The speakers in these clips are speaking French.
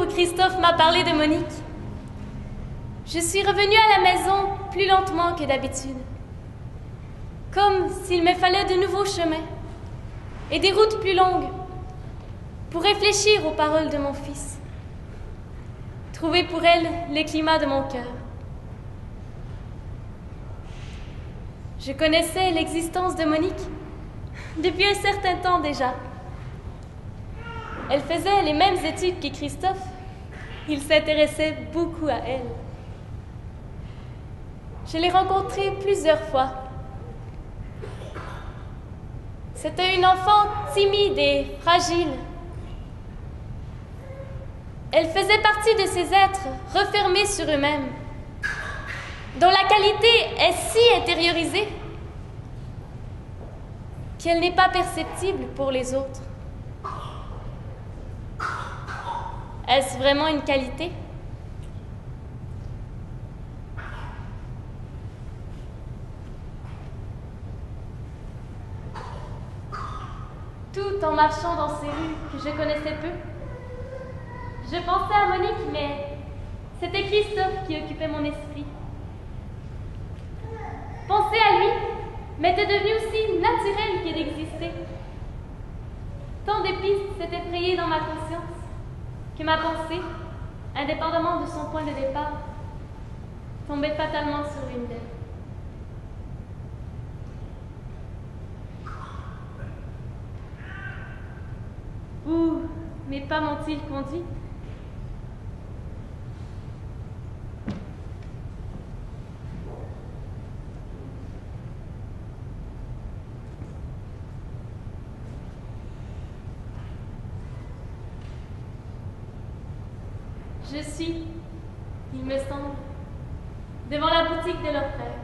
où Christophe m'a parlé de Monique, je suis revenue à la maison plus lentement que d'habitude, comme s'il me fallait de nouveaux chemins et des routes plus longues pour réfléchir aux paroles de mon fils, trouver pour elle le climat de mon cœur. Je connaissais l'existence de Monique depuis un certain temps déjà. Elle faisait les mêmes études que Christophe. Il s'intéressait beaucoup à elle. Je l'ai rencontrée plusieurs fois. C'était une enfant timide et fragile. Elle faisait partie de ces êtres refermés sur eux-mêmes, dont la qualité est si intériorisée qu'elle n'est pas perceptible pour les autres. Est-ce vraiment une qualité? Tout en marchant dans ces rues que je connaissais peu, je pensais à Monique, mais c'était Christophe qui occupait mon esprit. Penser à lui m'était devenu aussi naturel que d'exister. Tant de pistes s'étaient frayées dans ma conscience que ma pensée, indépendamment de son point de départ, tombait fatalement sur l'une d'elles. Où mes pas m'ont-ils conduit? Je suis, il me semble, devant la boutique de leur frère.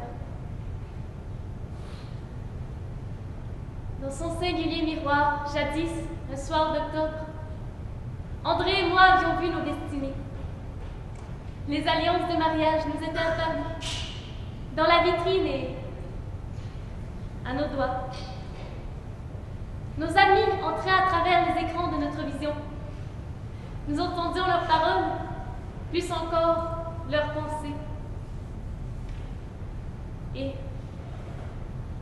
Dans son singulier miroir, jadis, un soir d'octobre, André et moi avions vu nos destinées. Les alliances de mariage nous étaient apparues dans la vitrine et à nos doigts. Nos amis entraient à travers les écrans de notre vision. Nous entendions leurs paroles, plus encore leurs pensées. Et,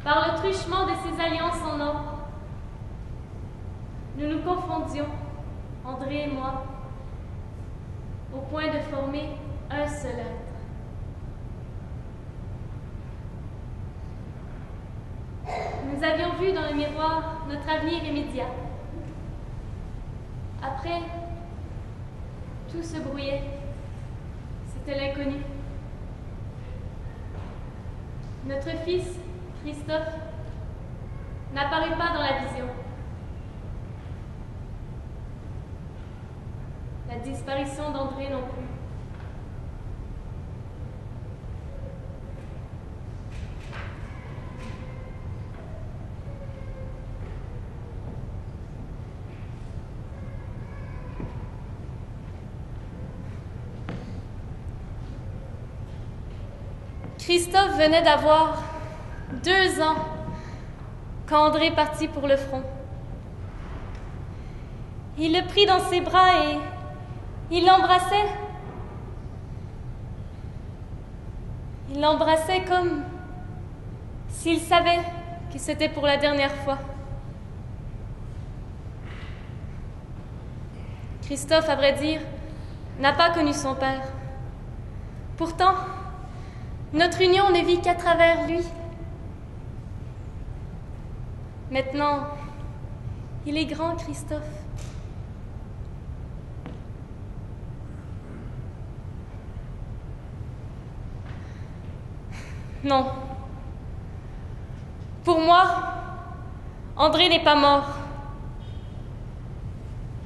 par le truchement de ces alliances en or, nous nous confondions, André et moi, au point de former un seul être. Nous avions vu dans le miroir notre avenir immédiat. Après, tout se brouillait. C'était l'inconnu. Notre fils, Christophe, n'apparut pas dans la vision. La disparition d'André non plus. Christophe venait d'avoir 2 ans quand André partit pour le front. Il le prit dans ses bras et il l'embrassait. Il l'embrassait comme s'il savait que c'était pour la dernière fois. Christophe, à vrai dire, n'a pas connu son père. Pourtant, notre union ne vit qu'à travers lui. Maintenant, il est grand, Christophe. Non. Pour moi, André n'est pas mort.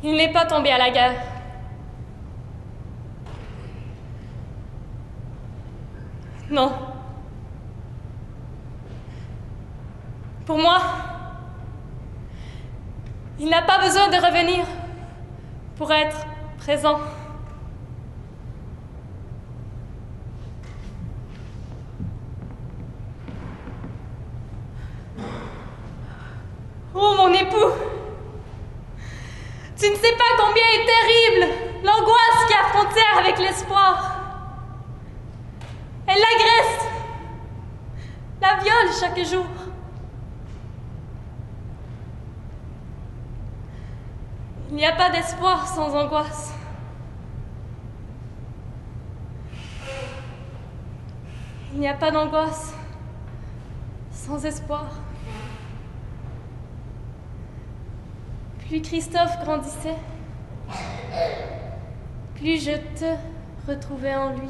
Il n'est pas tombé à la guerre. Non. Pour moi, il n'a pas besoin de revenir pour être présent. Oh, mon époux! Tu ne sais pas combien est terrible l'angoisse d'espoir. Elle l'agresse, la viole chaque jour. Il n'y a pas d'espoir sans angoisse. Il n'y a pas d'angoisse sans espoir. Plus Christophe grandissait, plus je te retrouvais en lui.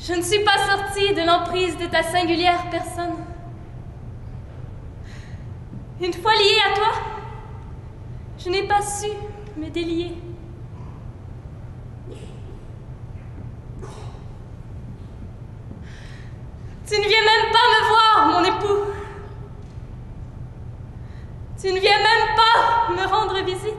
Je ne suis pas sortie de l'emprise de ta singulière personne. Une fois liée à toi, je n'ai pas su me délier. Tu ne viens même pas me voir, mon époux. Tu ne viens même pas me rendre visite.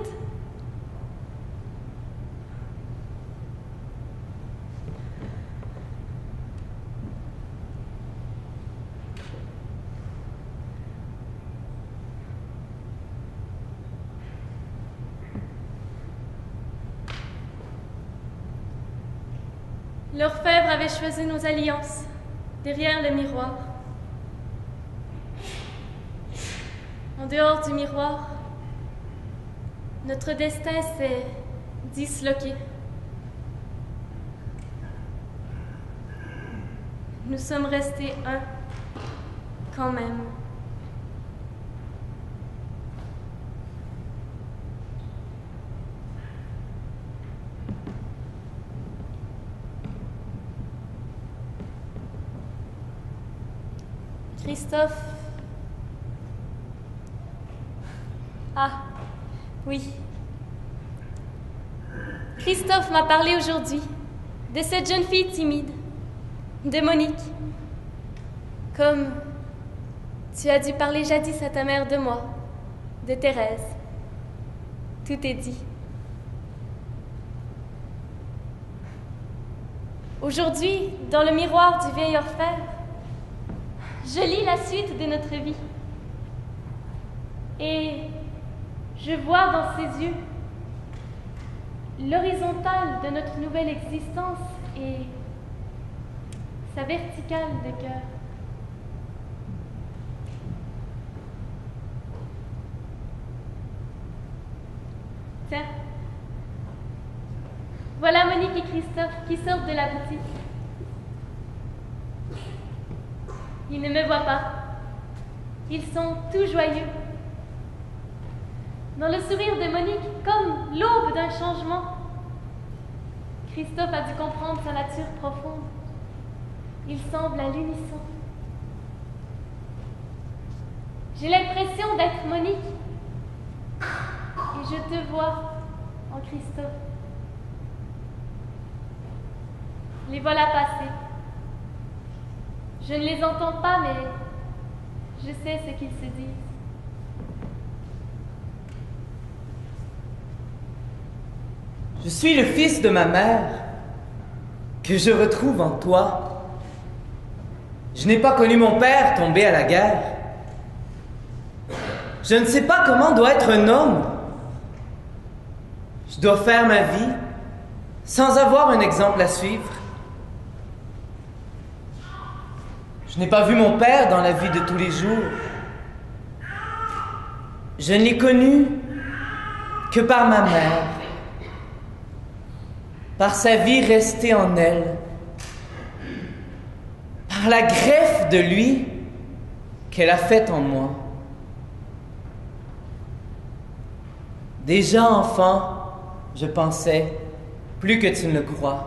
L'orfèvre avait choisi nos alliances derrière le miroir. En dehors du miroir, notre destin s'est disloqué. Nous sommes restés un, quand même. Christophe. Ah, oui. Christophe m'a parlé aujourd'hui de cette jeune fille timide, de Monique. Comme tu as dû parler jadis à ta mère de moi, de Thérèse. Tout est dit. Aujourd'hui, dans le miroir du vieil orfèvre, je lis la suite de notre vie. Et je vois dans ses yeux l'horizontale de notre nouvelle existence et sa verticale de cœur. Tiens, voilà Monique et Christophe qui sortent de la boutique. Ils ne me voient pas. Ils sont tout joyeux. Dans le sourire de Monique, comme l'aube d'un changement, Christophe a dû comprendre sa nature profonde. Ils semblent à l'unisson. J'ai l'impression d'être Monique. Et je te vois en Christophe. Les voilà passés. Je ne les entends pas, mais je sais ce qu'ils se disent. Je suis le fils de ma mère, que je retrouve en toi. Je n'ai pas connu mon père tombé à la guerre. Je ne sais pas comment doit être un homme. Je dois faire ma vie sans avoir un exemple à suivre. Je n'ai pas vu mon père dans la vie de tous les jours. Je ne l'ai connu que par ma mère, par sa vie restée en elle, par la greffe de lui qu'elle a faite en moi. Déjà enfant, je pensais, plus que tu ne le crois,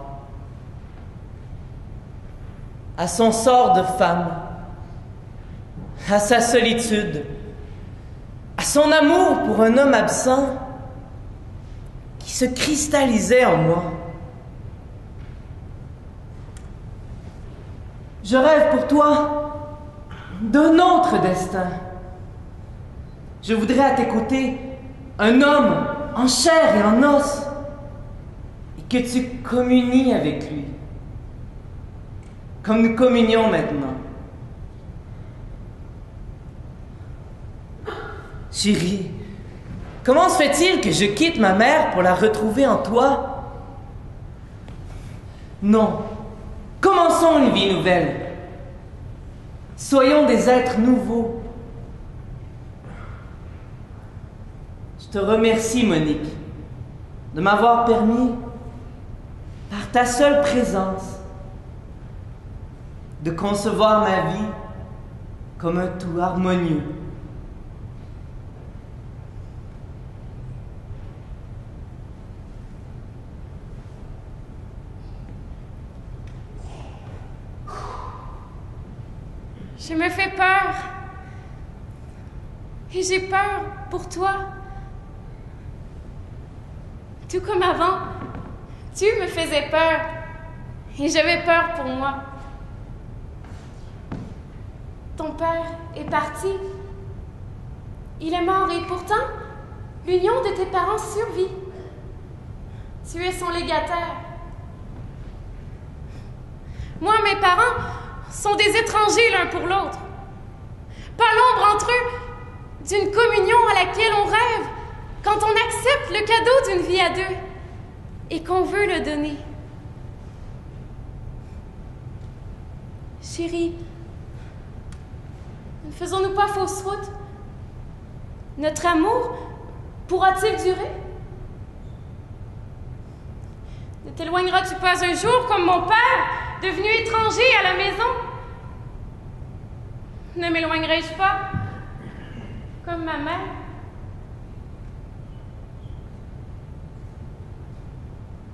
à son sort de femme, à sa solitude, à son amour pour un homme absent qui se cristallisait en moi. Je rêve pour toi d'un autre destin. Je voudrais à tes côtés un homme en chair et en os et que tu communies avec lui. Comme nous communions maintenant. Chérie, Comment se fait-il que je quitte ma mère pour la retrouver en toi? Non. Commençons une vie nouvelle. Soyons des êtres nouveaux. Je te remercie, Monique, de m'avoir permis, par ta seule présence, de concevoir ma vie comme un tout harmonieux. Je me fais peur. Et j'ai peur pour toi. Tout comme avant, tu me faisais peur. Et j'avais peur pour moi. Ton père est parti. Il est mort et pourtant, l'union de tes parents survit. Tu es son légataire. Moi, mes parents sont des étrangers l'un pour l'autre. Pas l'ombre entre eux d'une communion à laquelle on rêve quand on accepte le cadeau d'une vie à deux et qu'on veut le donner. Chérie, ne faisons-nous pas fausse route? Notre amour pourra-t-il durer? Ne t'éloigneras-tu pas un jour comme mon père, devenu étranger à la maison? Ne m'éloignerai-je pas comme ma mère?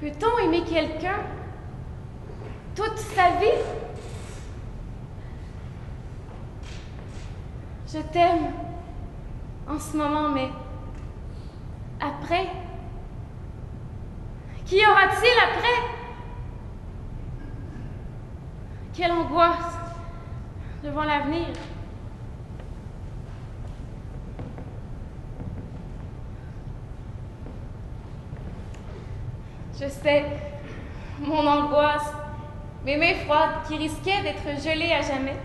Peut-on aimer quelqu'un toute sa vie? Je t'aime en ce moment, mais après? Qu'y aura-t-il après? Quelle angoisse devant l'avenir. Je sais, mon angoisse, mes mains froides qui risquaient d'être gelées à jamais.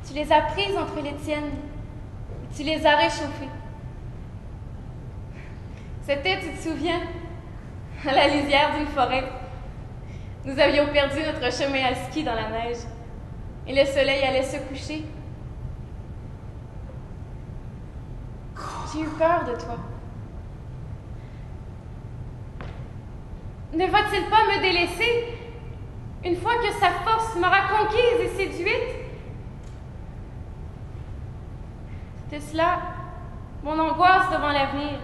Tu les as prises entre les tiennes et tu les as réchauffées. C'était, tu te souviens, à la lisière d'une forêt. Nous avions perdu notre chemin à ski dans la neige et le soleil allait se coucher. J'ai eu peur de toi. Ne va-t-il pas me délaisser une fois que sa force m'aura conquise et séduite? C'était cela, mon angoisse devant l'avenir.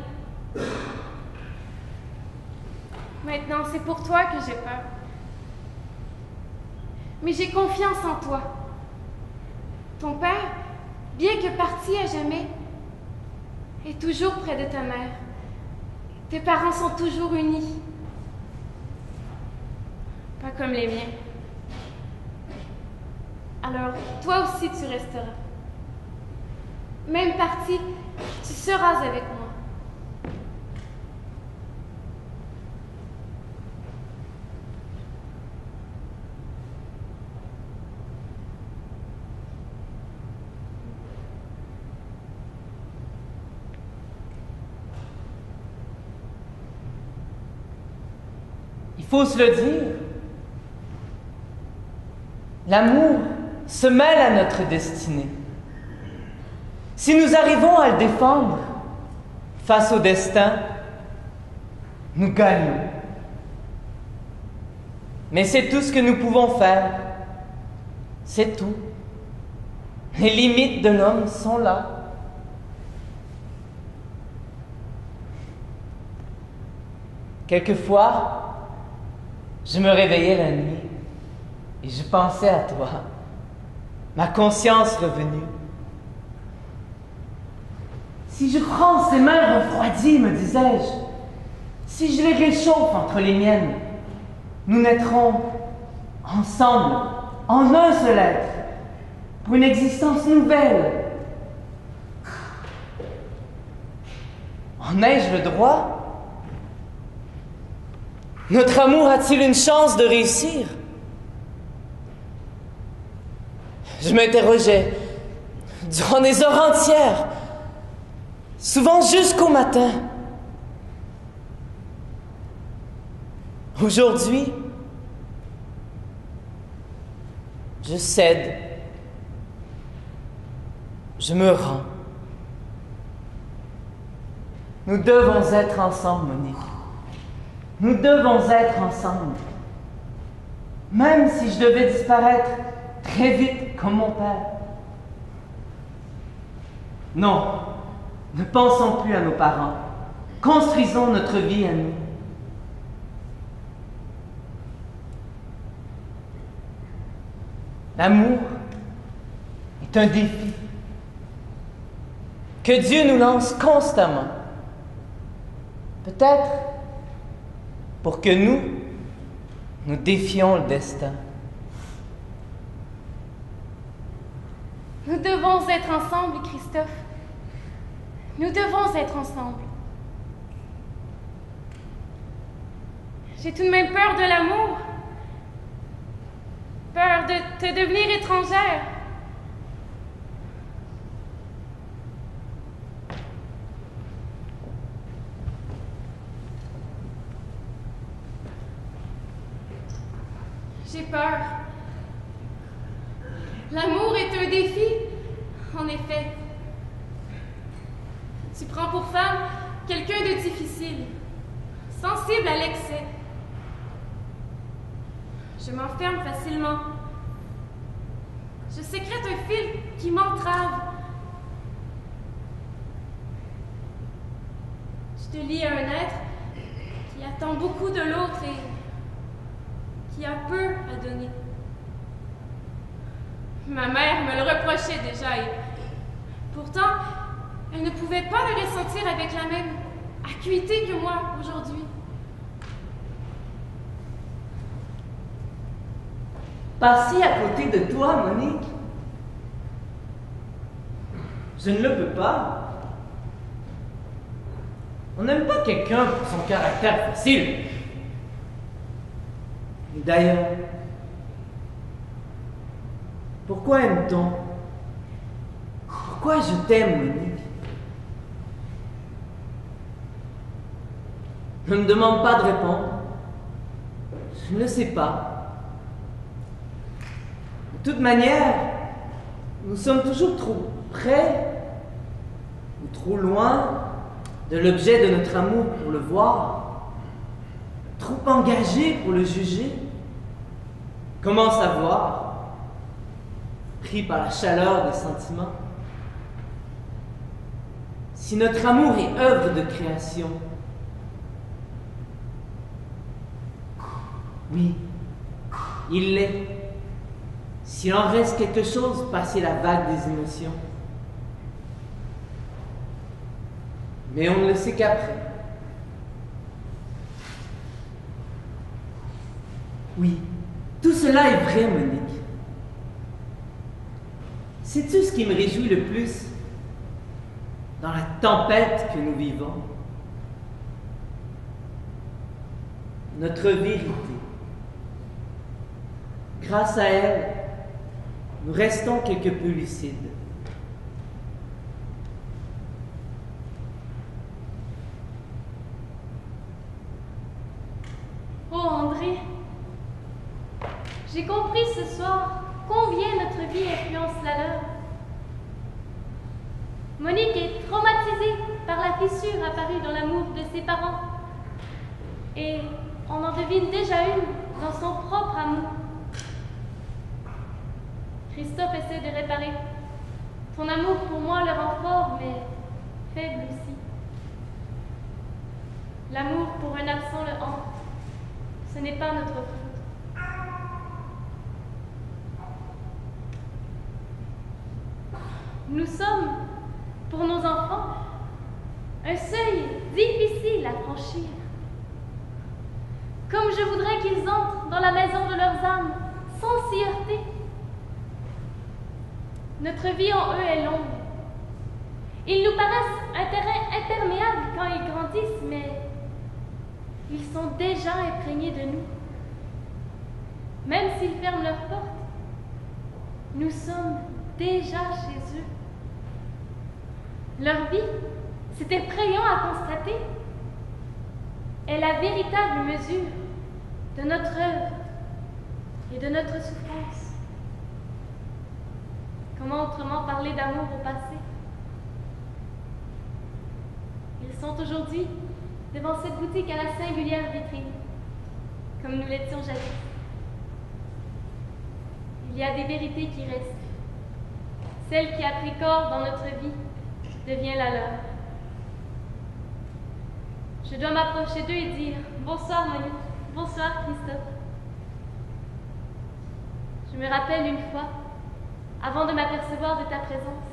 Maintenant, c'est pour toi que j'ai peur. Mais j'ai confiance en toi. Ton père, bien que parti à jamais, est toujours près de ta mère. Tes parents sont toujours unis. Pas comme les miens. Alors, toi aussi tu resteras. Même parti, tu seras avec moi. Il faut se le dire. L'amour se mêle à notre destinée. Si nous arrivons à le défendre face au destin, nous gagnons. Mais c'est tout ce que nous pouvons faire. C'est tout. Les limites de l'homme sont là. Quelquefois, je me réveillais la nuit et je pensais à toi, ma conscience revenue. Si je prends ces mains refroidies, me disais-je, si je les réchauffe entre les miennes, nous naîtrons ensemble, en un seul être, pour une existence nouvelle. En ai-je le droit? Notre amour a-t-il une chance de réussir? Je m'interrogeais durant des heures entières. souvent jusqu'au matin. Aujourd'hui, je cède, je me rends. Nous devons être ensemble, Monique. Nous devons être ensemble. Même si je devais disparaître très vite comme mon père. Non, ne pensons plus à nos parents. Construisons notre vie à nous. L'amour est un défi que Dieu nous lance constamment. Peut-être pour que nous défions le destin. Nous devons être ensemble, Christophe. Nous devons être ensemble. J'ai tout de même peur de l'amour. Peur de te devenir étrangère. J'ai peur. L'amour est un défi, en effet. Tu prends pour femme quelqu'un de difficile, sensible à l'excès. Je m'enferme facilement. Je sécrète un fil qui m'entrave. Je te lie à un être qui attend beaucoup de l'autre et qui a peu à donner. Ma mère me le reprochait déjà et pourtant, elle ne pouvait pas le ressentir avec la même acuité que moi aujourd'hui. Passer à côté de toi, Monique. Je ne le peux pas. On n'aime pas quelqu'un pour son caractère facile. Et d'ailleurs, pourquoi aime-t-on? Pourquoi je t'aime, Monique? Ne me demande pas de répondre. Je ne le sais pas. De toute manière, nous sommes toujours trop près ou trop loin de l'objet de notre amour pour le voir, trop engagés pour le juger. Comment savoir, pris par la chaleur des sentiments, si notre amour est œuvre de création? Oui, il l'est. S'il en reste quelque chose, passer la vague des émotions. Mais on ne le sait qu'après. Oui, tout cela est vrai, Monique. Sais-tu ce qui me réjouit le plus dans la tempête que nous vivons? Notre vérité. Grâce à elle, nous restons quelque peu lucides. Oh André, j'ai compris ce soir combien notre vie influence la leur. Monique est traumatisée par la fissure apparue dans l'amour de ses parents. Et on en devine déjà une dans son propre amour. Christophe essaie de réparer. Ton amour pour moi le rend fort, mais faible aussi. L'amour pour un absent le hante. Ce n'est pas notre faute. Nous sommes, pour nos enfants, un seuil difficile à franchir. Comme je voudrais qu'ils entrent dans la maison de leurs âmes sans s'y heurter. Notre vie en eux est longue. Ils nous paraissent un terrain imperméable quand ils grandissent, mais ils sont déjà imprégnés de nous. Même s'ils ferment leurs portes, nous sommes déjà chez eux. Leur vie, C'est effrayant à constater. Est la véritable mesure de notre œuvre et de notre souffrance. Comment autrement parler d'amour au passé? Ils sont aujourd'hui devant cette boutique à la singulière vitrine, comme nous l'étions jadis. Il y a des vérités qui restent. Celle qui a pris corps dans notre vie devient la leur. Je dois m'approcher d'eux et dire « Bonsoir Monique, bonsoir Christophe ». Je me rappelle une fois, avant de m'apercevoir de ta présence,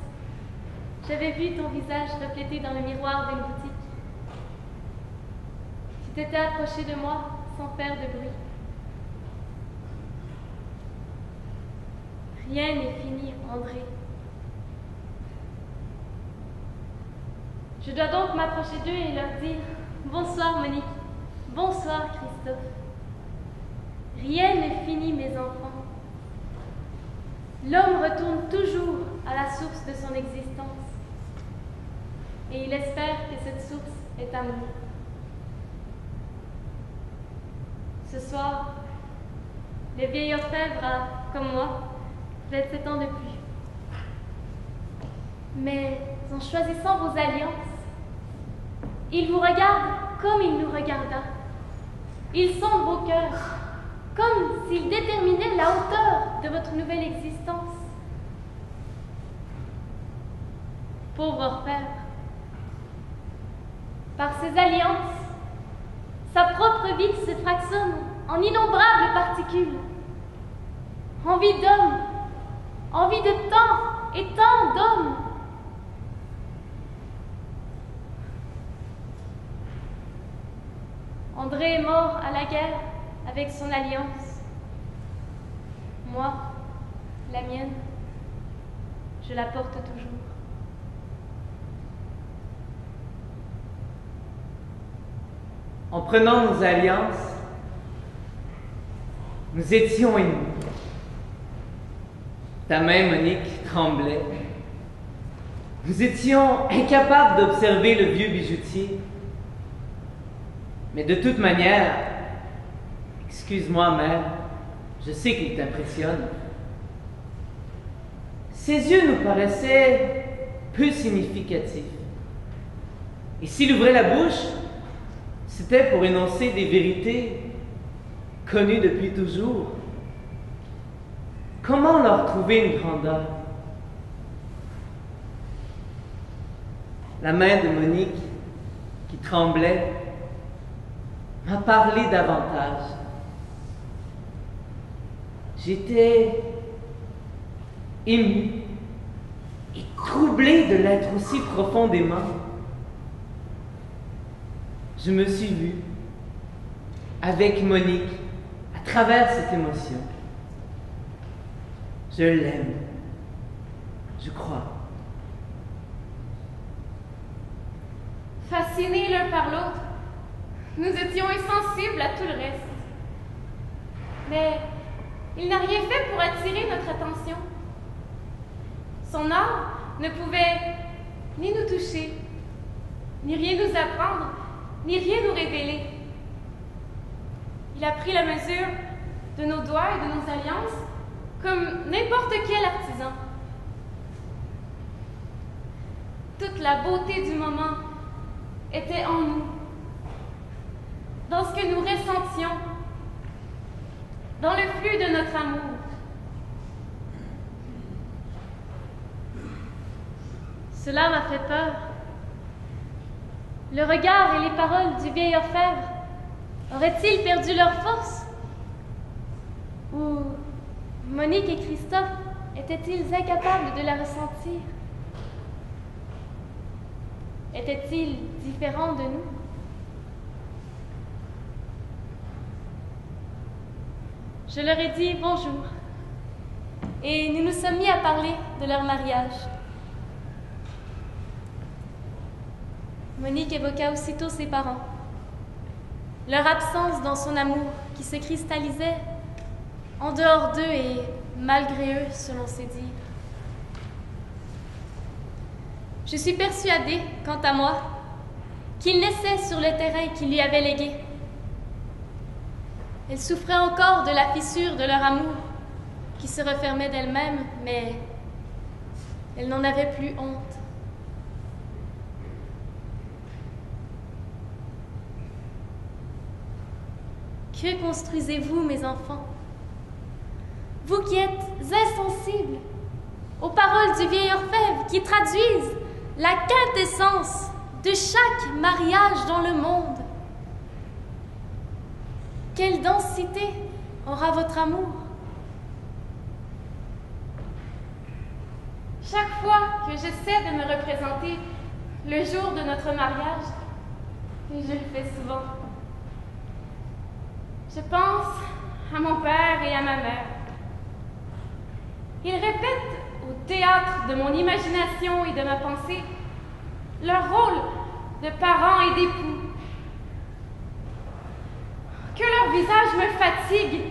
j'avais vu ton visage reflété dans le miroir d'une boutique. Tu t'étais approché de moi sans faire de bruit. Rien n'est fini, André. Je dois donc m'approcher d'eux et leur dire « Bonsoir Monique, bonsoir Christophe. Rien n'est fini, mes enfants. L'homme retourne toujours à la source de son existence. Et il espère que cette source est amour. Ce soir, le vieil orfèvre a, comme moi, 27 ans de plus. Mais en choisissant vos alliances, il vous regarde comme il nous regarda. Il sonde vos cœurs, comme s'il déterminait la hauteur de votre nouvelle existence. Pauvre orfèvre, par ces alliances, sa propre vie se fractionne en innombrables particules. Envie d'homme, envie de tant et tant d'hommes. André est mort à la guerre avec son alliance. Moi, la mienne, je la porte toujours. En prenant nos alliances, nous étions ennemis. Ta main, Monique, tremblait. Nous étions incapables d'observer le vieux bijoutier. Mais de toute manière, excuse-moi, mère, je sais qu'il t'impressionne. Ses yeux nous paraissaient peu significatifs. Et s'il ouvrait la bouche, c'était pour énoncer des vérités connues depuis toujours. Comment leur trouver une grandeur? La main de Monique, qui tremblait, m'a parlé davantage. J'étais ému et troublé de l'être aussi profondément. Je me suis vu avec Monique à travers cette émotion. Je l'aime, je crois. Fascinés l'un par l'autre, nous étions insensibles à tout le reste. Mais il n'a rien fait pour attirer notre attention. Son art ne pouvait ni nous toucher, ni rien nous apprendre, ni rien nous révéler. Il a pris la mesure de nos doigts et de nos alliances comme n'importe quel artisan. Toute la beauté du moment était en nous, dans ce que nous ressentions, dans le flux de notre amour. Cela m'a fait peur. Le regard et les paroles du vieil orfèvre auraient-ils perdu leur force? Ou Monique et Christophe étaient-ils incapables de la ressentir? Étaient-ils différents de nous? Je leur ai dit bonjour et nous nous sommes mis à parler de leur mariage. Monique évoqua aussitôt ses parents, leur absence dans son amour qui se cristallisait en dehors d'eux et malgré eux, selon ses dires. Je suis persuadée, quant à moi, qu'ils naissaient sur le terrain qu'il lui avait légué. Elle souffrait encore de la fissure de leur amour qui se refermait d'elle-même, mais elle n'en avait plus honte. Que construisez-vous, mes enfants? Vous qui êtes insensibles aux paroles du vieil orfèvre qui traduisent la quintessence de chaque mariage dans le monde. Quelle densité aura votre amour? Chaque fois que j'essaie de me représenter le jour de notre mariage, et je le fais souvent, je pense à mon père et à ma mère. Ils répètent au théâtre de mon imagination et de ma pensée leur rôle de parents et d'époux. Que leur visage me fatigue.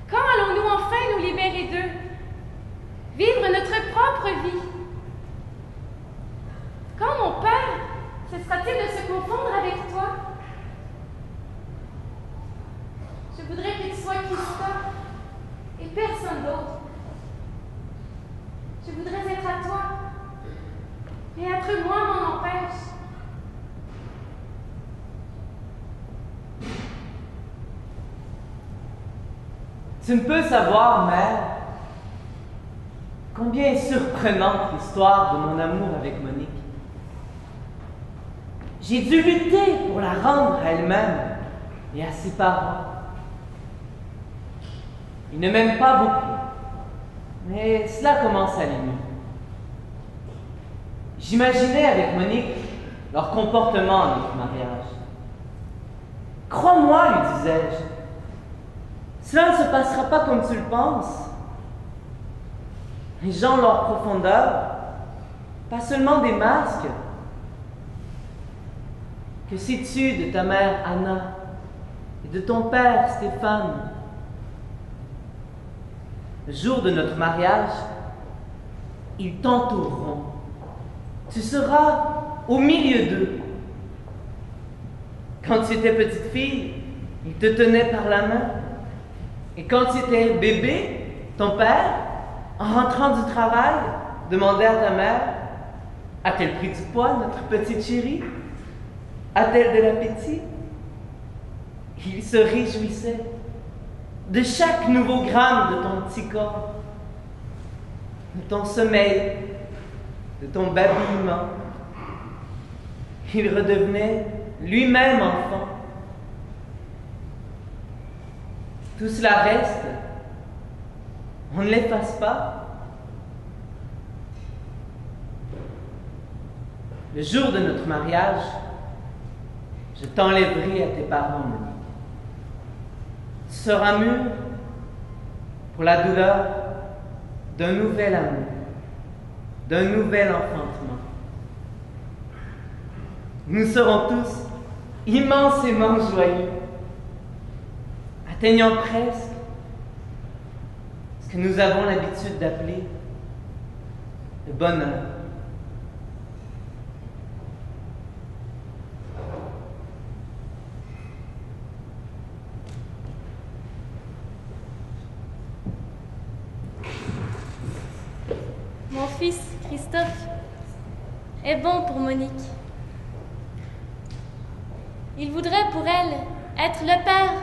Quand allons-nous enfin nous libérer d'eux? Vivre notre propre vie? Quand mon père cessera-t-il de se confondre avec toi? Je voudrais qu'il soit Christophe et personne d'autre. Je voudrais être à toi, et être moi m'en empêche. Tu ne peux savoir, mère, combien est surprenante l'histoire de mon amour avec Monique. J'ai dû lutter pour la rendre à elle-même et à ses parents. Ils ne m'aiment pas beaucoup, mais cela commence à aller mieux. J'imaginais avec Monique leur comportement à notre mariage. Crois-moi, lui disais-je, cela ne se passera pas comme tu le penses. Les gens ont leur profondeur, pas seulement des masques. Que sais-tu de ta mère Anna et de ton père Stéphane? Le jour de notre mariage, ils t'entoureront. Tu seras au milieu d'eux. Quand tu étais petite fille, ils te tenaient par la main. Et quand tu étais bébé, ton père, en rentrant du travail, demandait à ta mère: a-t-elle pris du poids, notre petite chérie? A-t-elle de l'appétit? Il se réjouissait de chaque nouveau gramme de ton petit corps, de ton sommeil, de ton babillement. Il redevenait lui-même enfant. Tout cela reste. On ne l'efface pas. Le jour de notre mariage, je t'enlèverai à tes parents, Monique. Tu seras mûr pour la douleur d'un nouvel amour, d'un nouvel enfantement. Nous serons tous immensément joyeux, atteignant presque ce que nous avons l'habitude d'appeler le bonheur. Mon fils, Christophe, est bon pour Monique. Il voudrait pour elle être le père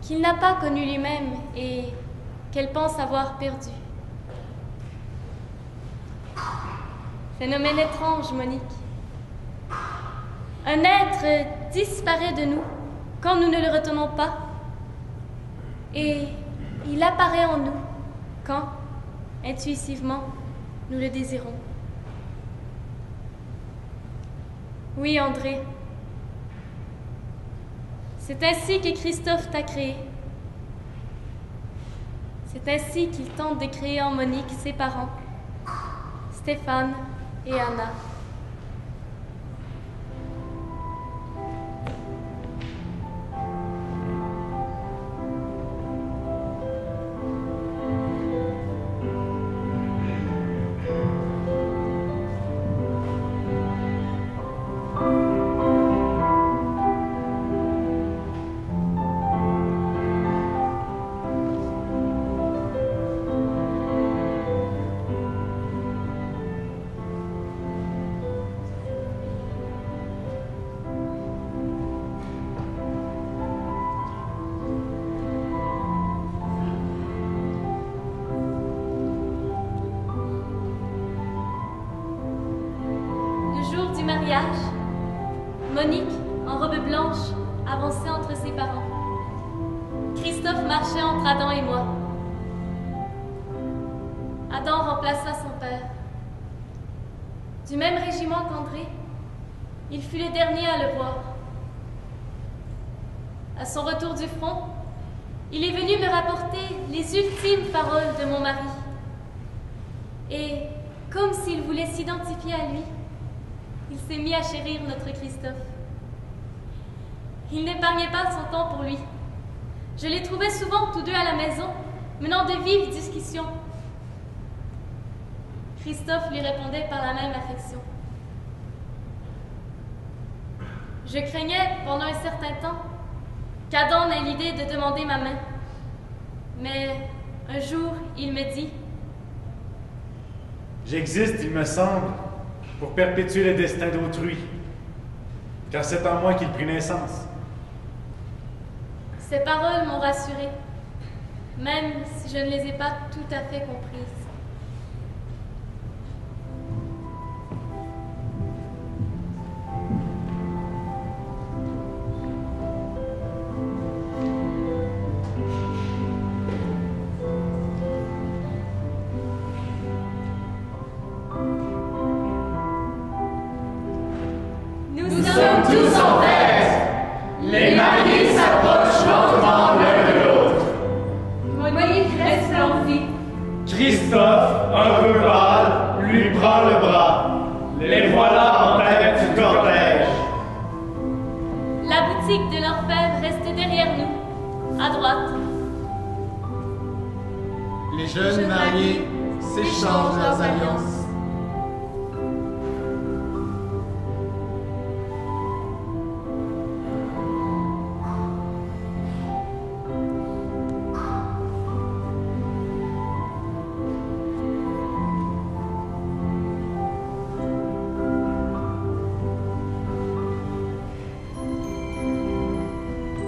qu'il n'a pas connu lui-même et qu'elle pense avoir perdu. Phénomène étrange, Monique. Un être disparaît de nous quand nous ne le retenons pas et il apparaît en nous quand, intuitivement, nous le désirons. Oui, André. C'est ainsi que Christophe t'a créé. C'est ainsi qu'il tente de créer en Monique ses parents, Stéphane et Anna. mariage, Monique, en robe blanche, avançait entre ses parents. Christophe marchait entre Adam et moi. Adam remplaça son père. Du même régiment qu'André, il fut le dernier à le voir. À son retour du front, il est venu me rapporter les ultimes paroles de mon mari. Et, comme s'il voulait s'identifier à lui, il s'est mis à chérir notre Christophe. Il n'épargnait pas son temps pour lui. Je les trouvais souvent tous deux à la maison, menant de vives discussions. Christophe lui répondait par la même affection. Je craignais, pendant un certain temps, qu'Adam n'ait l'idée de demander ma main. Mais un jour, il me dit: « J'existe, il me semble, pour perpétuer le destin d'autrui, car c'est en moi qu'il prit naissance. » Ces paroles m'ont rassurée, même si je ne les ai pas tout à fait comprises. Nous sommes tous en fête. Les mariés s'approchent lentement l'un de l'autre. Monique resplendit. Christophe, un peu pâle, lui prend le bras. Les voilà en tête du cortège. La boutique de l'orfèvre reste derrière nous, à droite. Les jeunes mariés s'échangent leurs alliances.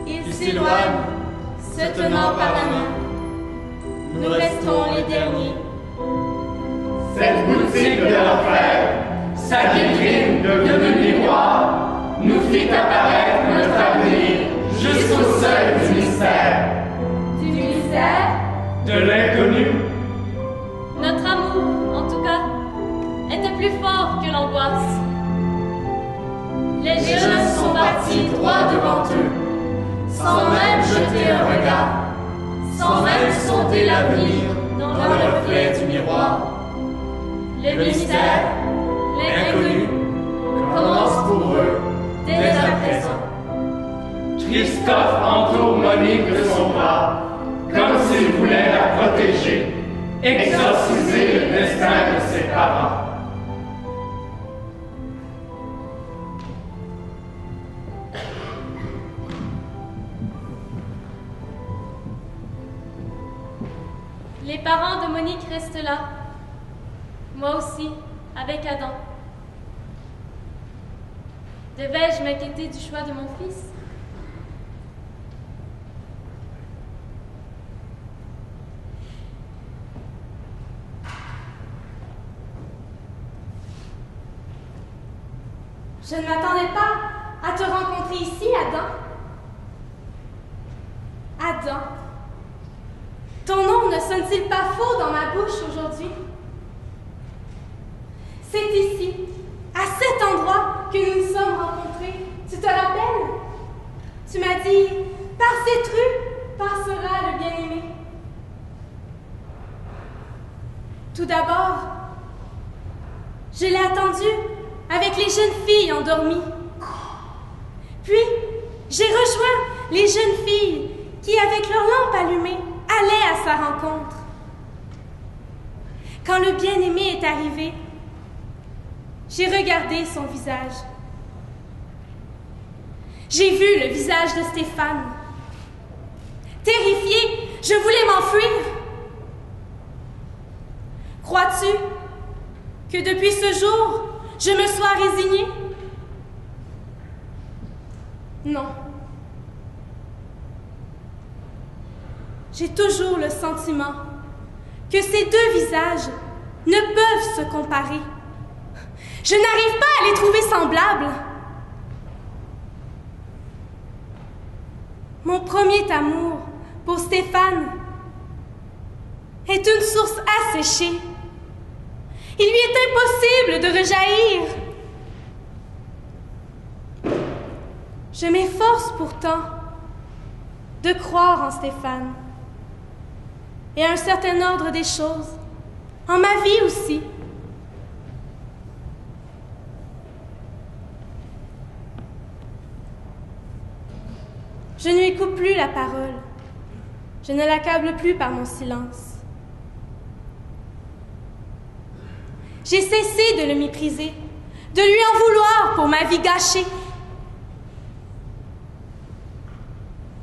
Ils s'éloignent, se tenant par la main. Nous restons les derniers. Cette boutique de l'enfer, sa vitrine devenue miroir, nous fit apparaître notre avenir jusqu'au seuil du mystère. Du mystère, De l'inconnu, Notre amour, en tout cas, était plus fort que l'angoisse. Les Les jeunes jeunes sont partis droit devant eux, sans même jeter un regard, sans même sonder l'avenir dans le reflet du miroir. Le mystère, l'inconnu, Commence pour eux dès à présent. Christophe entoure Monique de son bras, comme s'il voulait la protéger, exorciser le destin de ses parents. Les parents de Monique restent là. Moi aussi, avec Adam. Devais-je m'inquiéter du choix de mon fils? je ne m'attendais pas à te rencontrer ici, Adam. Adam, ton nom ne sonne-t-il pas faux dans ma bouche aujourd'hui? C'est ici, à cet endroit, que nous nous sommes rencontrés. Tu te rappelles? Tu m'as dit, par cette rue passera le bien-aimé. Tout d'abord, je l'ai attendu avec les jeunes filles endormies. Puis, j'ai rejoint les jeunes filles qui, avec leurs lampes allumées, allaient à sa rencontre. Quand le bien-aimé est arrivé, j'ai regardé son visage. J'ai vu le visage de Stéphane. Terrifiée, je voulais m'enfuir. Crois-tu que depuis ce jour, je me sois résignée? Non. J'ai toujours le sentiment que ces deux visages ne peuvent se comparer. Je n'arrive pas à les trouver semblables. Mon premier amour pour Stéphane est une source asséchée. Il lui est impossible de rejaillir. Je m'efforce pourtant de croire en Stéphane et à un certain ordre des choses, en ma vie aussi. Je ne lui coupe plus la parole. Je ne l'accable plus par mon silence. J'ai cessé de le mépriser, de lui en vouloir pour ma vie gâchée.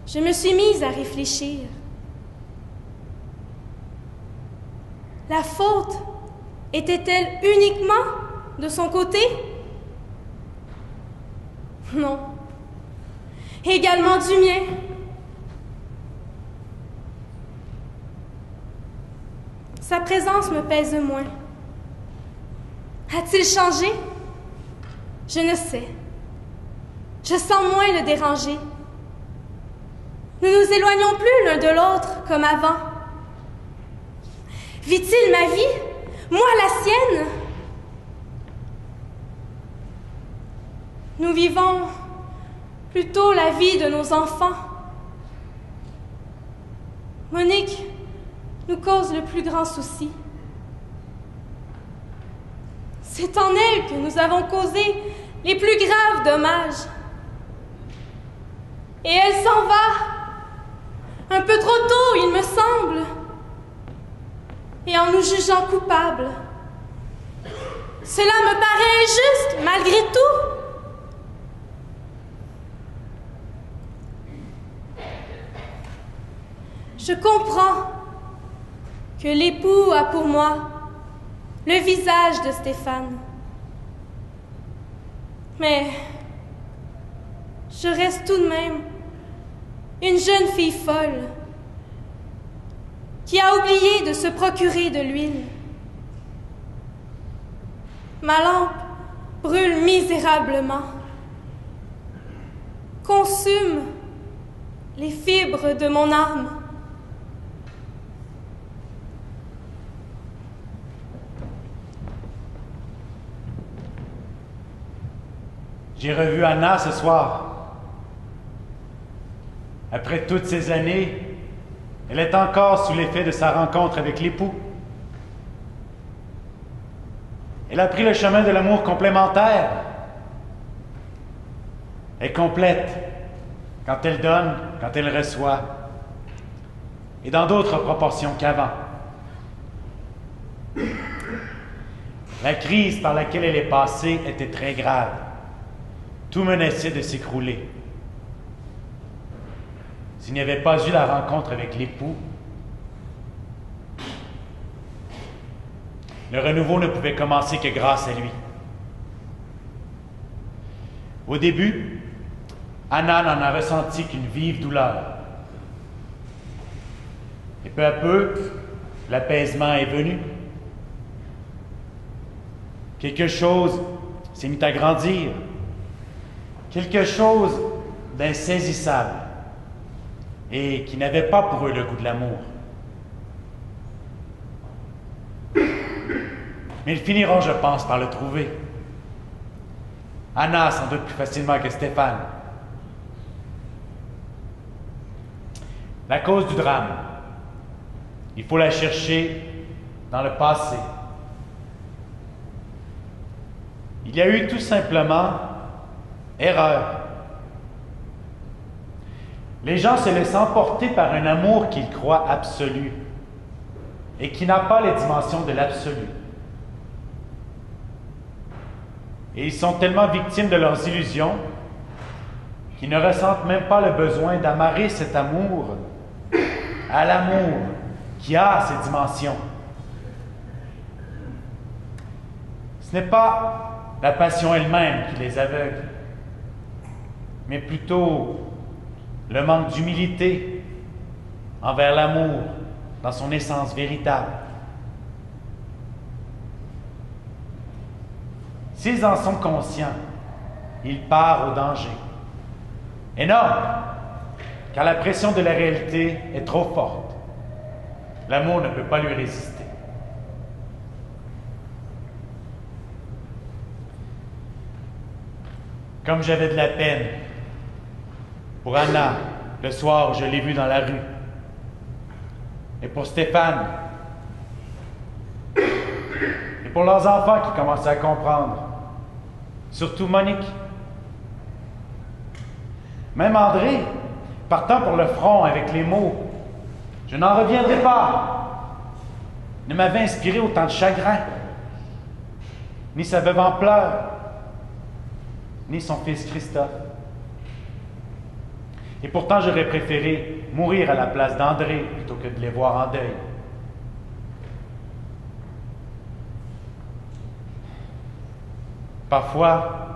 Je me suis mise à réfléchir. La faute était-elle uniquement de son côté? Non. Également du mien. Sa présence me pèse moins. A-t-il changé? Je ne sais. Je sens moins le déranger. Nous nous éloignons plus l'un de l'autre comme avant. Vit-il ma vie? Moi la sienne? Nous vivons plutôt la vie de nos enfants. Monique nous cause le plus grand souci. C'est en elle que nous avons causé les plus graves dommages. Et elle s'en va, un peu trop tôt, il me semble, et en nous jugeant coupables. Cela me paraît injuste, malgré tout. Je comprends que l'époux a pour moi le visage de Stéphane. Mais je reste tout de même une jeune fille folle qui a oublié de se procurer de l'huile. Ma lampe brûle misérablement, consume les fibres de mon âme. J'ai revu Anna ce soir. Après toutes ces années, elle est encore sous l'effet de sa rencontre avec l'époux. Elle a pris le chemin de l'amour complémentaire. Elle est complète quand elle donne, quand elle reçoit, et dans d'autres proportions qu'avant. La crise par laquelle elle est passée était très grave. Tout menaçait de s'écrouler. S'il n'y avait pas eu la rencontre avec l'époux, le renouveau ne pouvait commencer que grâce à lui. Au début, Anna n'en a ressenti qu'une vive douleur. Et peu à peu, l'apaisement est venu. Quelque chose s'est mis à grandir. Quelque chose d'insaisissable et qui n'avait pas pour eux le goût de l'amour. Mais ils finiront, je pense, par le trouver. Anna, sans doute plus facilement que Stéphane. La cause du drame, il faut la chercher dans le passé. Il y a eu tout simplement erreur. Les gens se laissent emporter par un amour qu'ils croient absolu et qui n'a pas les dimensions de l'absolu. Et ils sont tellement victimes de leurs illusions qu'ils ne ressentent même pas le besoin d'amarrer cet amour à l'amour qui a ces dimensions. Ce n'est pas la passion elle-même qui les aveugle, mais plutôt le manque d'humilité envers l'amour dans son essence véritable. s'ils en sont conscients, ils partent au danger. Énorme, car la pression de la réalité est trop forte. L'amour ne peut pas lui résister. Comme j'avais de la peine pour Anna le soir où je l'ai vue dans la rue, et pour Stéphane, et pour leurs enfants qui commençaient à comprendre, surtout Monique. Même André, partant pour le front avec les mots « Je n'en reviendrai pas », ne m'avait inspiré autant de chagrin, ni sa veuve en pleurs, ni son fils Christophe. Et pourtant, j'aurais préféré mourir à la place d'André plutôt que de les voir en deuil. Parfois,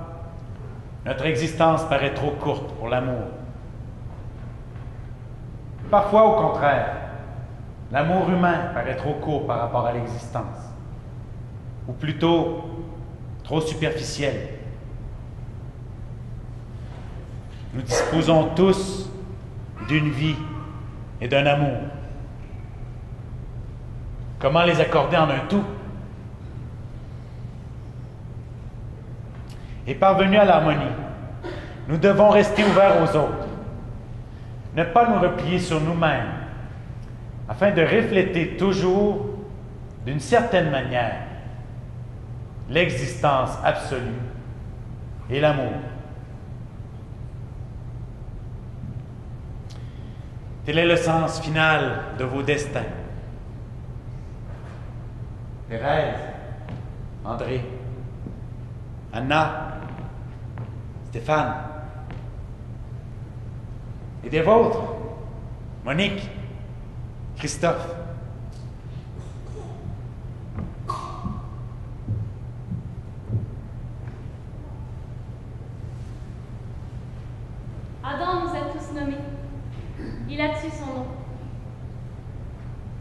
notre existence paraît trop courte pour l'amour. Parfois, au contraire, l'amour humain paraît trop court par rapport à l'existence, ou plutôt trop superficiel. Nous disposons tous d'une vie et d'un amour. Comment les accorder en un tout? Et parvenus à l'harmonie, nous devons rester ouverts aux autres, ne pas nous replier sur nous-mêmes, afin de refléter toujours, d'une certaine manière, l'existence absolue et l'amour. Tel est le sens final de vos destins. Thérèse, André, Anna, Stéphane, et des vôtres, Monique, Christophe. Adam nous a tous nommés. Il a tué son nom.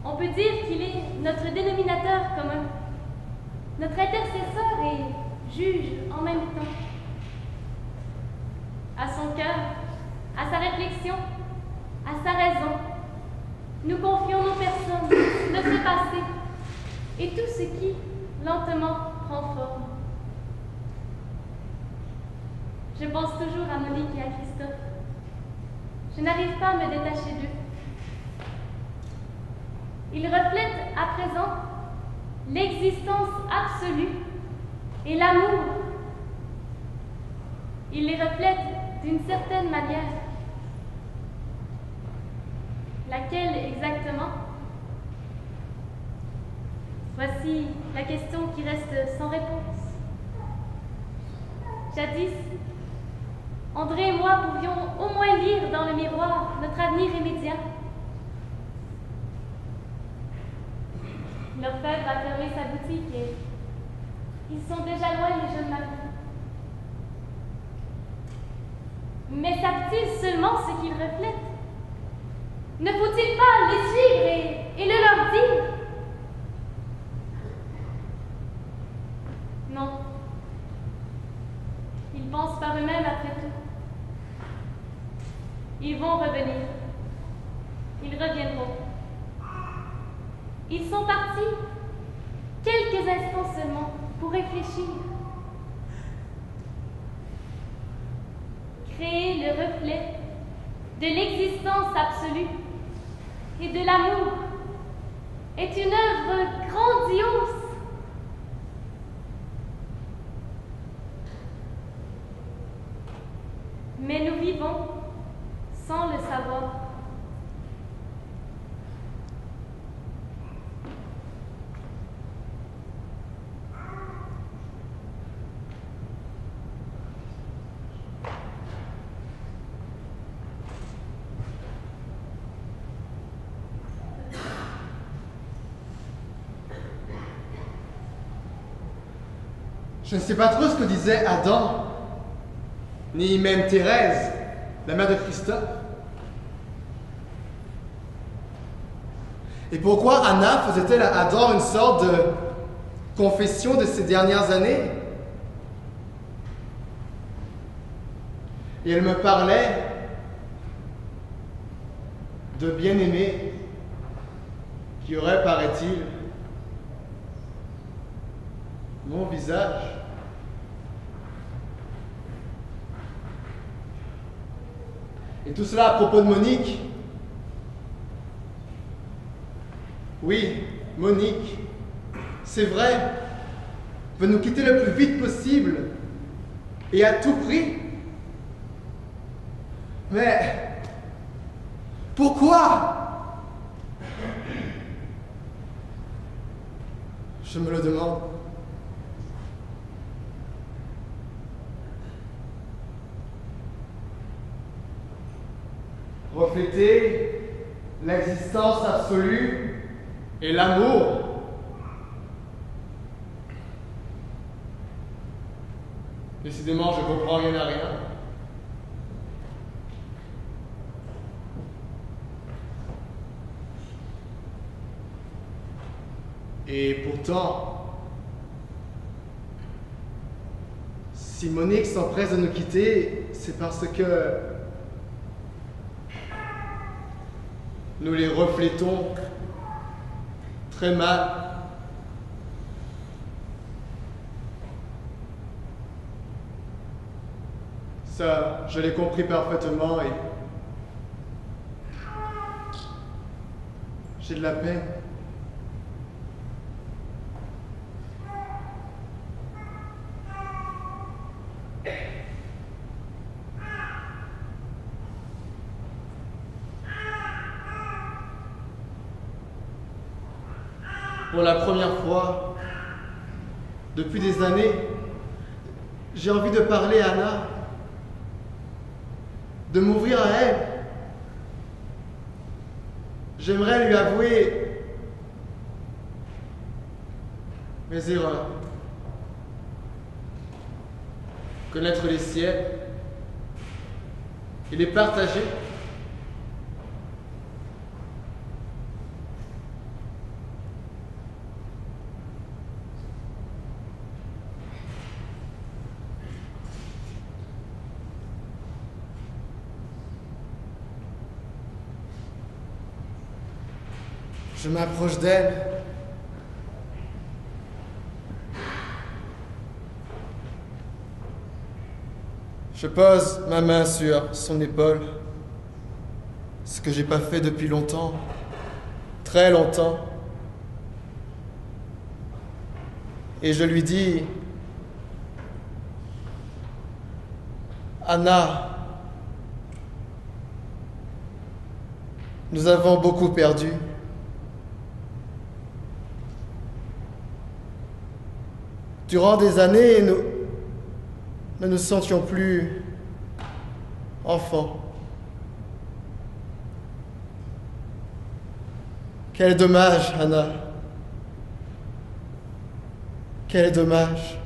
On peut dire qu'il est notre dénominateur commun, notre intercesseur et juge en même temps. À son cœur, à sa réflexion, à sa raison, nous confions nos personnes, notre passé et tout ce qui, lentement, prend forme. Je pense toujours à Monique et à Christophe. Je n'arrive pas à me détacher d'eux. Ils reflètent à présent l'existence absolue et l'amour. Ils les reflètent d'une certaine manière. Laquelle exactement? Voici la question qui reste sans réponse. Jadis, André et moi pouvions au moins lire dans le miroir notre avenir immédiat. L'orfèvre a fermé sa boutique et ils sont déjà loin, les jeunes mariés. Mais savent-ils seulement ce qu'ils reflètent? Ne faut-il pas les suivre et le leur dire? Non. Ils pensent par eux-mêmes après tout. Ils vont revenir. Ils reviendront. Ils sont partis quelques instants seulement pour réfléchir. Créer le reflet de l'existence absolue et de l'amour est une œuvre grandiose. Mais nous vivons sans le savoir. Je ne sais pas trop ce que disait Adam, ni même Thérèse, la mère de Christophe. Et pourquoi Anna faisait-elle à Adam une sorte de confession de ses dernières années? Et elle me parlait de bien-aimé qui aurait, paraît-il, mon visage. Et tout cela à propos de Monique. Oui, Monique, c'est vrai, veut nous quitter le plus vite possible et à tout prix. Mais pourquoi? Je me le demande. Refléter l'existence absolue et l'amour. Décidément, je comprends rien à rien. Et pourtant, si Monique s'empresse de nous quitter, c'est parce que nous les reflétons très mal. Ça, je l'ai compris parfaitement et j'ai de la peine. Pour la première fois, depuis des années, j'ai envie de parler à Anna, de m'ouvrir à elle. J'aimerais lui avouer mes erreurs, connaître les siennes et les partager. Je m'approche d'elle. Je pose ma main sur son épaule, ce que j'ai pas fait depuis longtemps, très longtemps. Et je lui dis, Anna, nous avons beaucoup perdu. Durant des années, nous ne nous sentions plus enfants. Quel dommage, Anna. Quel dommage.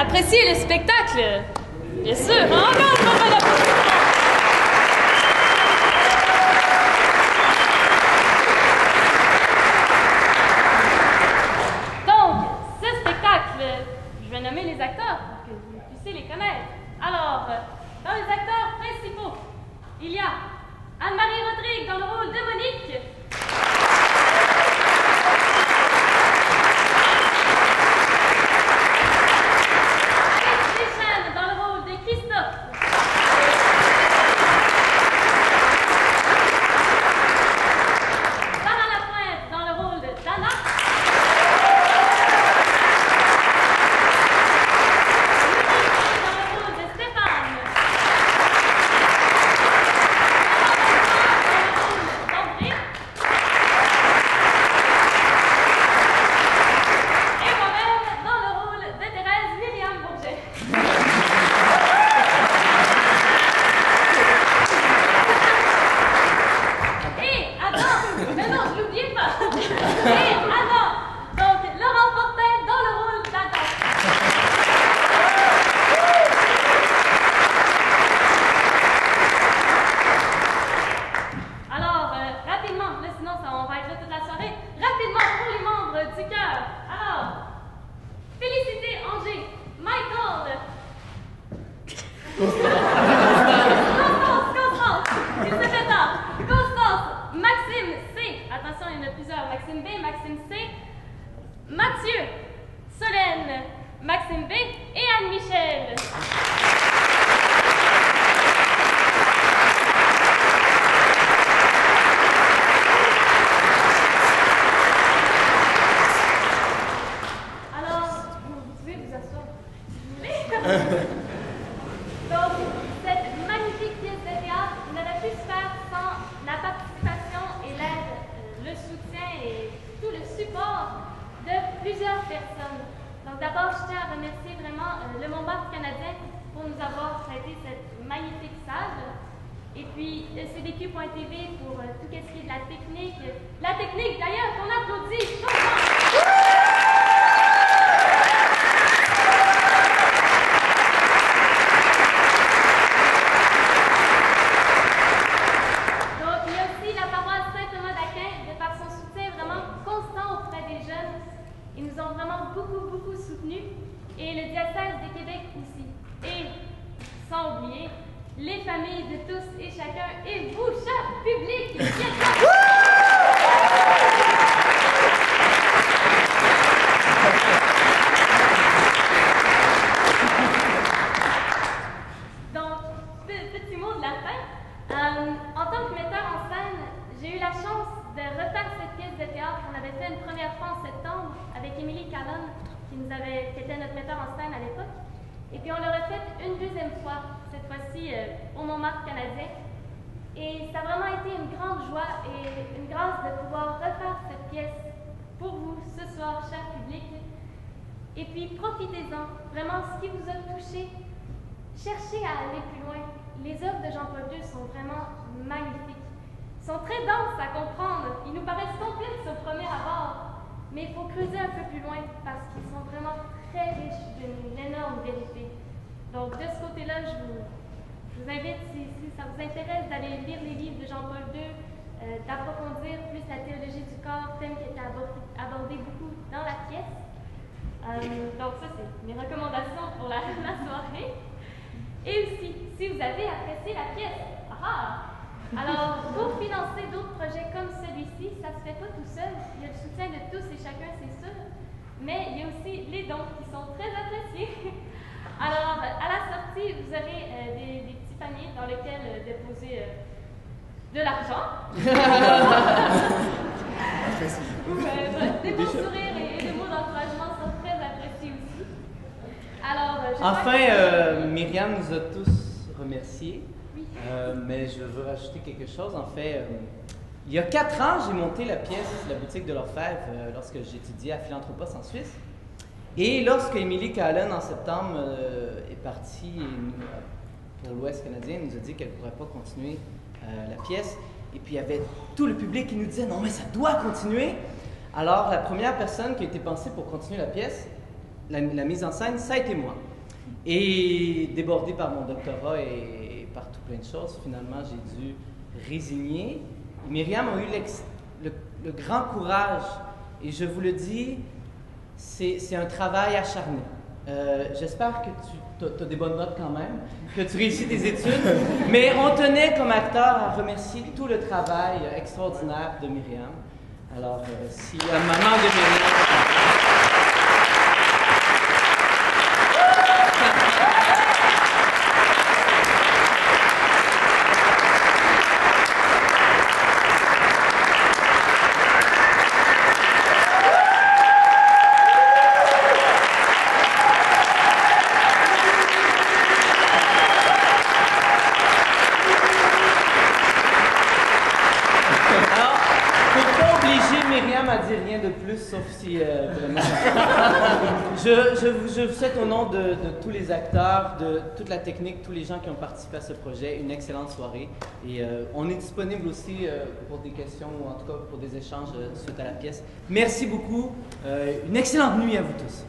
apprécié le spectacle? Bien sûr, hein? Encore une fois, bon applaudissement. Donc, ce spectacle, je vais nommer les acteurs pour que vous puissiez les connaître. Alors, dans les acteurs principaux, il y a Anne-Marie Rodrigue dans le rôle de Monique. Dans le rôle de Christophe. Sarah Lapointe dans le rôle de Dana. Lucie dans le rôle de Stéphane. André. Et moi-même dans le rôle de Thérèse Myriam Bourget. Et Adam, mais non, je l'oubliais pas. Et Adam, donc Laurent Fortin dans le rôle d'Adam. Alors, rapidement, là, sinon on va être là toute la soirée. Rapidement pour les membres du chœur. Alors, Félicité Angers, Michael. Constance, Maxime C. Attention, il y en a plusieurs. Maxime B, Maxime C. Mathieu, Solène, Maxime B et Anne-Michel. Alors, vous pouvez vous asseoir si vous voulez. Donc, cette magnifique pièce de théâtre n'aurait pu se faire sans la participation et l'aide, le soutien et tout le support de plusieurs personnes. Donc, d'abord, je tiens à remercier vraiment le Montmartre canadien pour nous avoir prêté cette magnifique salle. Et puis, CDQ.tv pour tout ce qui est de la technique. La technique, d'ailleurs, qu'on applaudit chaudement. Beaucoup soutenu, et le diocèse de Québec aussi. Et sans oublier les familles de tous et chacun, et vous, cher public, qui êtes là. Donc, petit mot de la fin. En tant que metteur en scène, j'ai eu la chance de refaire cette pièce de théâtre qu'on avait fait une première fois en septembre avec Émilie Callon, qui était notre metteur en scène à l'époque. Et puis on l'a refait une deuxième fois, cette fois-ci au Montmartre canadien. Et ça a vraiment été une grande joie et une grâce de pouvoir refaire cette pièce pour vous ce soir, cher public. Et puis profitez-en, vraiment ce qui vous a touché. Cherchez à aller plus loin. Les œuvres de Jean-Paul II sont vraiment magnifiques. Ils sont très denses à comprendre. Ils nous paraissent complexes au premier abord. Mais il faut creuser un peu plus loin parce qu'ils sont vraiment très riches d'une énorme vérité. Donc de ce côté-là, je vous invite, si ça vous intéresse, d'aller lire les livres de Jean-Paul II, d'approfondir plus la théologie du corps, thème qui était abordé beaucoup dans la pièce. Donc ça, c'est mes recommandations pour la soirée. Et aussi, si vous avez apprécié la pièce, alors, pour financer d'autres projets comme celui-ci, ça ne se fait pas tout seul. Il y a le soutien de tous et chacun, c'est sûr. Mais il y a aussi les dons qui sont très appréciés. Alors, à la sortie, vous aurez des petits paniers dans lesquels déposer de l'argent. Des bons sourires et des mots d'encouragement sont très appréciés aussi. Alors, enfin, Myriam nous a tous remerciés. Mais je veux rajouter quelque chose. En fait, il y a 4 ans, j'ai monté la pièce La boutique de l'orfèvre lorsque j'étudiais à Philanthropos en Suisse. Et lorsque Émilie Callon, en septembre, est partie pour l'Ouest canadien, elle nous a dit qu'elle ne pourrait pas continuer la pièce. Et puis, il y avait tout le public qui nous disait « Non, mais ça doit continuer !» Alors, la première personne qui a été pensée pour continuer la pièce, la mise en scène, ça a été moi. Et débordé par mon doctorat et par tout plein de choses, finalement, j'ai dû résigner. Myriam a eu le grand courage, et je vous le dis, c'est un travail acharné. J'espère que tu as des bonnes notes quand même, que tu réussis tes études, mais on tenait comme acteur à remercier tout le travail extraordinaire de Myriam. Alors, si à maman de Myriam... rien de plus, sauf si vraiment... je vous souhaite au nom de tous les acteurs, de toute la technique, tous les gens qui ont participé à ce projet, une excellente soirée. Et on est disponible aussi pour des questions ou en tout cas pour des échanges suite à la pièce. Merci beaucoup. Une excellente nuit à vous tous.